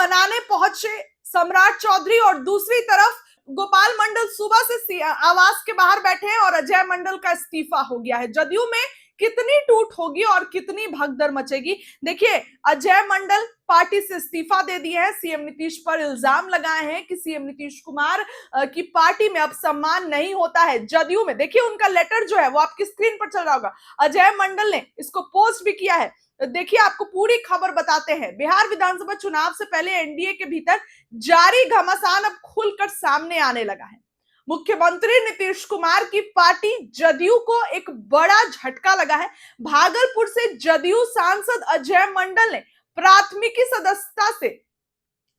मनाने पहुंचे सम्राट चौधरी और दूसरी तरफ गोपाल मंडल सुबह से आवास के बाहर बैठे हैं और अजय मंडल का इस्तीफा हो गया है। जदयू में कितनी टूट होगी और कितनी भगदड़ मचेगी, देखिए अजय मंडल पार्टी से इस्तीफा दे दिए हैं। सीएम नीतीश पर इल्जाम लगाए हैं कि सीएम नीतीश कुमार की पार्टी में अब सम्मान नहीं होता है। जदयू में देखिए उनका लेटर जो है वो आपकी स्क्रीन पर चल रहा होगा, अजय मंडल ने इसको पोस्ट भी किया है। देखिए आपको पूरी खबर बताते हैं। बिहार विधानसभा चुनाव से पहले एनडीए के भीतर जारी घमासान अब खुलकर सामने आने लगा है। मुख्यमंत्री नीतीश कुमार की पार्टी जदयू को एक बड़ा झटका लगा है। भागलपुर से जदयू सांसद अजय मंडल ने प्राथमिकी सदस्यता से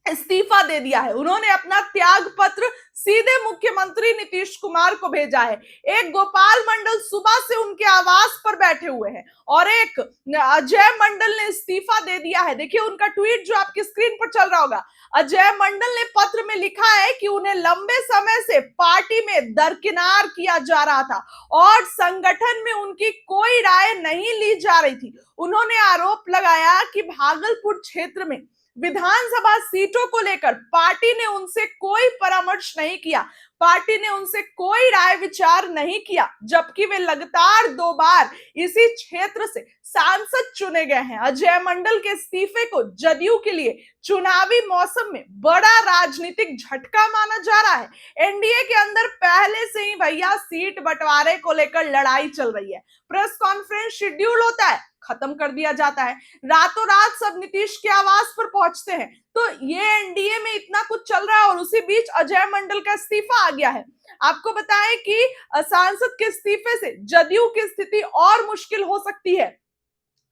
इस्तीफा दे दिया है। उन्होंने अपना त्याग पत्र सीधे मुख्यमंत्री नीतीश कुमार को भेजा है। एक गोपाल मंडल सुबह से उनके आवास पर बैठे हुए हैं और एक अजय मंडल ने इस्तीफा दे दिया है। देखिए उनका ट्वीट जो आपकी स्क्रीन पर चल रहा होगा। अजय मंडल ने पत्र में लिखा है कि उन्हें लंबे समय से पार्टी में दरकिनार किया जा रहा था और संगठन में उनकी कोई राय नहीं ली जा रही थी। उन्होंने आरोप लगाया कि भागलपुर क्षेत्र में विधानसभा सीटों को लेकर पार्टी ने उनसे कोई परामर्श नहीं किया, पार्टी ने उनसे कोई राय विचार नहीं किया, जबकि वे लगातार 2 बार इसी क्षेत्र से सांसद चुने गए हैं। अजय मंडल के इस्तीफे को जदयू के लिए चुनावी मौसम में बड़ा राजनीतिक झटका माना जा रहा है। एनडीए के अंदर पहले से ही भैया सीट बंटवारे को लेकर लड़ाई चल रही है। प्रेस कॉन्फ्रेंस शेड्यूल होता है, खत्म कर दिया जाता है, रातों रात सब नीतीश के आवास पर पहुंचते हैं। तो ये एनडीए में इतना कुछ चल रहा है और उसी बीच अजय मंडल का इस्तीफा आ गया है। आपको बताएं कि सांसद के इस्तीफे से जदयू की स्थिति और मुश्किल हो सकती है।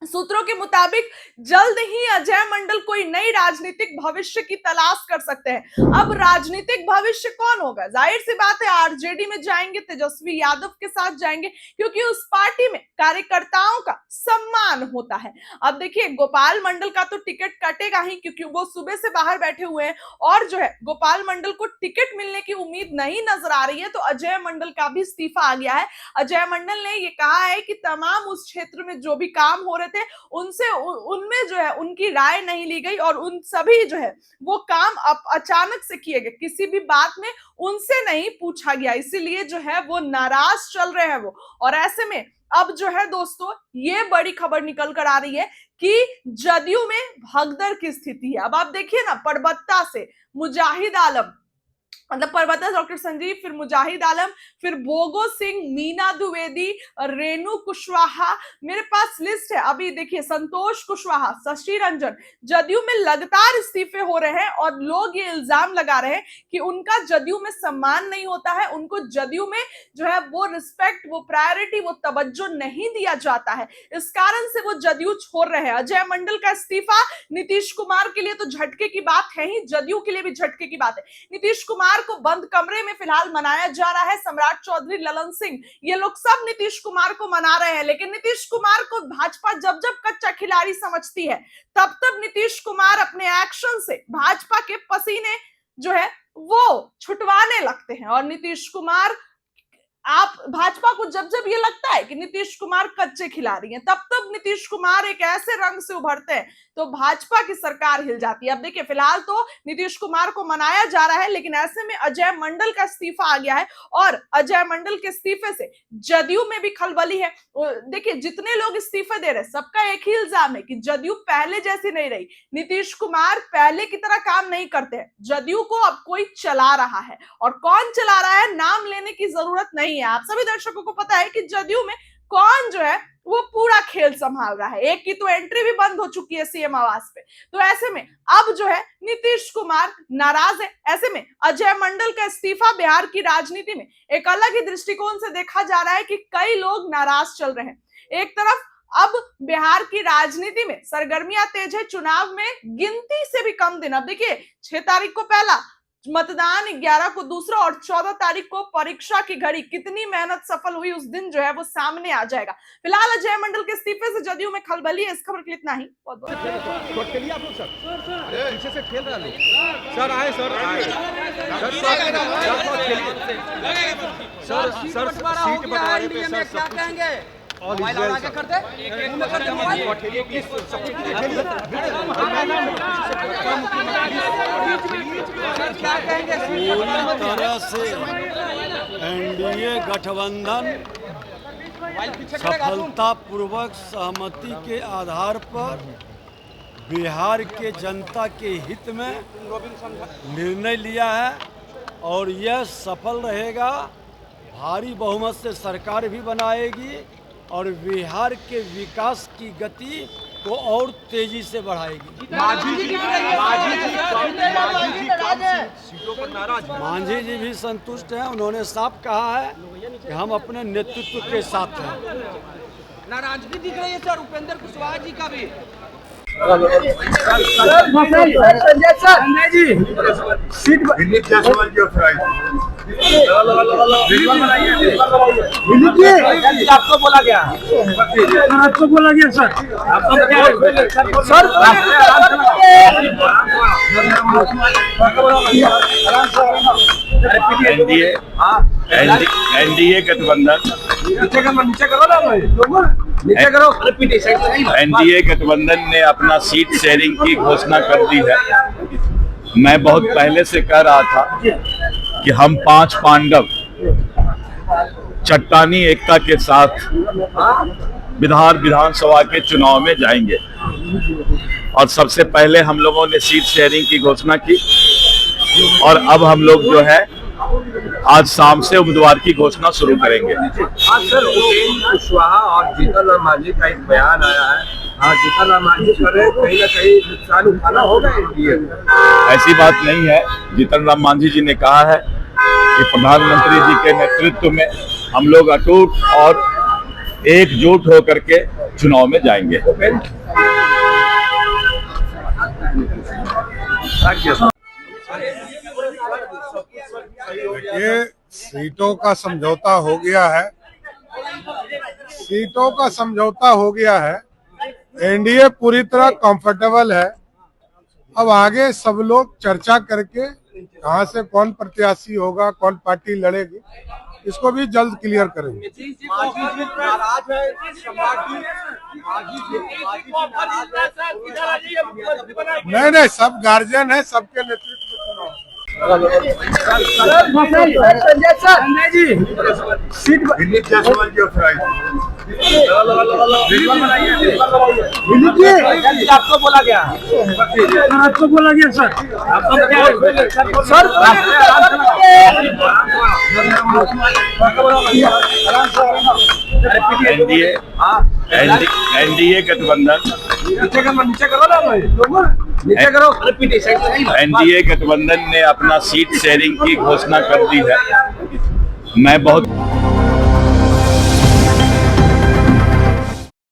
सूत्रों के मुताबिक जल्द ही अजय मंडल कोई नई राजनीतिक भविष्य की तलाश कर सकते हैं। अब राजनीतिक भविष्य कौन होगा? जाहिर सी बात है आरजेडी में जाएंगे, तेजस्वी यादव के साथ जाएंगे, क्योंकि उस पार्टी में कार्यकर्ताओं का सम्मान होता है। अब देखिए गोपाल मंडल का तो टिकट कटेगा ही, क्योंकि वो सुबह से बाहर बैठे हुए हैं और जो है गोपाल मंडल को टिकट मिलने की उम्मीद नहीं नजर आ रही है। तो अजय मंडल का भी इस्तीफा आ गया है। अजय मंडल ने ये कहा है कि तमाम उस क्षेत्र में जो भी काम हो रहे थे उनसे उनमें जो है उनकी राय नहीं ली गई और उन सभी जो है वो काम अचानक से किए गए, किसी भी बात में उनसे नहीं पूछा गया, इसीलिए जो है वो नाराज चल रहे हैं वो। और ऐसे में अब जो है दोस्तों ये बड़ी खबर निकल कर आ रही है कि जदयू में भगदड़ की स्थिति है। अब आप देखिए ना, परबत्ता से मुजाहिद आलम, मतलब परबत्ता डॉक्टर संजीव, फिर मुजाहिद आलम, फिर भोगो सिंह, मीना द्विवेदी, रेणु कुशवाहा, मेरे पास लिस्ट है। अभी देखिए संतोष कुशवाहा, शशि रंजन, जदयू में लगातार इस्तीफे हो रहे हैं और लोग ये इल्जाम लगा रहे हैं कि उनका जदयू में सम्मान नहीं होता है, उनको जदयू में जो है वो रिस्पेक्ट, वो प्रायोरिटी, वो तवज्जो नहीं दिया जाता है, इस कारण से वो जदयू छोड़ रहे हैं। अजय मंडल का इस्तीफा नीतीश कुमार के लिए तो झटके की बात है ही, जदयू के लिए भी झटके की बात है। नीतीश कुमार को बंद कमरे में फिलहाल मनाया जा रहा है। सम्राट चौधरी, ललन सिंह, ये लोग सब नीतीश कुमार को मना रहे हैं, लेकिन नीतीश कुमार को भाजपा जब जब कच्चा खिलाड़ी समझती है तब तब नीतीश कुमार अपने एक्शन से भाजपा के पसीने जो है वो छुटवाने लगते हैं। और नीतीश कुमार, आप भाजपा को जब जब ये लगता है कि नीतीश कुमार कच्चे खिलाड़ी हैं, तब तब नीतीश कुमार एक ऐसे रंग से उभरते हैं तो भाजपा की सरकार हिल जाती है। अब देखिए फिलहाल तो नीतीश कुमार को मनाया जा रहा है, लेकिन ऐसे में अजय मंडल का इस्तीफा आ गया है और अजय मंडल के इस्तीफे से जदयू में भी खलबली है। देखिए जितने लोग इस्तीफे दे रहे हैं सबका एक ही इल्जाम है कि जदयू पहले जैसी नहीं रही, नीतीश कुमार पहले की तरह काम नहीं करते हैं, जदयू को अब कोई चला रहा है। और कौन चला रहा है नाम लेने की जरूरत नहीं है, आप सभी दर्शकों को पता है कि जदयू में कौन जो है वो पूरा खेल संभाल रहा है। एक की तो एंट्री भी बंद हो चुकी है सीएम आवास पे, तो ऐसे में अब जो है नीतीश कुमार नाराज है। ऐसे में अजय मंडल का इस्तीफा बिहार की राजनीति में एक अलग ही दृष्टिकोण से देखा जा रहा है कि कई लोग नाराज चल रहे हैं। एक तरफ अब बिहार की राजनीति में सरगर्मियां तेज है, चुनाव में गिनती से भी कम दिन। अब देखिए 6 तारीख को पहला मतदान, 11 को दूसरा और 14 तारीख को परीक्षा की घड़ी, कितनी मेहनत सफल हुई उस दिन जो है वो सामने आ जाएगा। फिलहाल अजय मंडल के इस्तीफे से जदयू में खलबली है। इस खबर के लिए इतना ही। बहुत बहुत पीछे से खेल रहा लोग सर आए सर सीट बंटवारे पे सर क्या कहेंगे और आगे करते हैं क्या कहेंगे? पूरी तरह से एनडीए गठबंधन सफलतापूर्वक सहमति के आधार पर बिहार के जनता के हित में निर्णय लिया है और यह सफल रहेगा। भारी बहुमत से सरकार भी बनाएगी और बिहार के विकास की गति को और तेजी से बढ़ाएगी। मांझी जी भी संतुष्ट हैं। उन्होंने साफ कहा है कि हम अपने नेतृत्व के साथ हैं। नाराजगी दिख रही है सर उपेंद्र कुशवाहा जी का भी। आपको बोला गया सर। एनडीए गठबंधन एनडीए गठबंधन ने अपना सीट शेयरिंग की घोषणा कर दी है। मैं बहुत पहले से कह रहा था कि हम 5 पांडव चट्टानी एकता के साथ विधानसभा के चुनाव में जाएंगे और सबसे पहले हम लोगों ने सीट शेयरिंग की घोषणा की और अब हम लोग जो है आज शाम से उम्मीदवार की घोषणा शुरू करेंगे। आज सर उपेंद्र कुशवाहा और जीतन राम मांझी का एक बयान आया है। हाँ, जीतन राम मांझी कहीं ना कहीं नुकसान उठाना होगा एनडीए। ऐसी बात नहीं है। जीतन राम मांझी जी ने कहा है कि प्रधानमंत्री जी के नेतृत्व में हम लोग अटूट और एकजुट होकर के चुनाव में जाएंगे। ये सीटों का समझौता हो गया है। सीटों का समझौता हो गया है। एनडीए पूरी तरह कंफर्टेबल है। अब आगे सब लोग चर्चा करके कहां से कौन प्रत्याशी होगा, कौन पार्टी लड़ेगी, इसको भी जल्द क्लियर करेंगे। नहीं, सब गार्जियन है, सबके नेतृत्व में चुनाव। आपको बोला गया सर। एनडीए गठबंधन एनडीए गठबंधन ने अपना सीट शेयरिंग की घोषणा कर दी है। मैं बहुत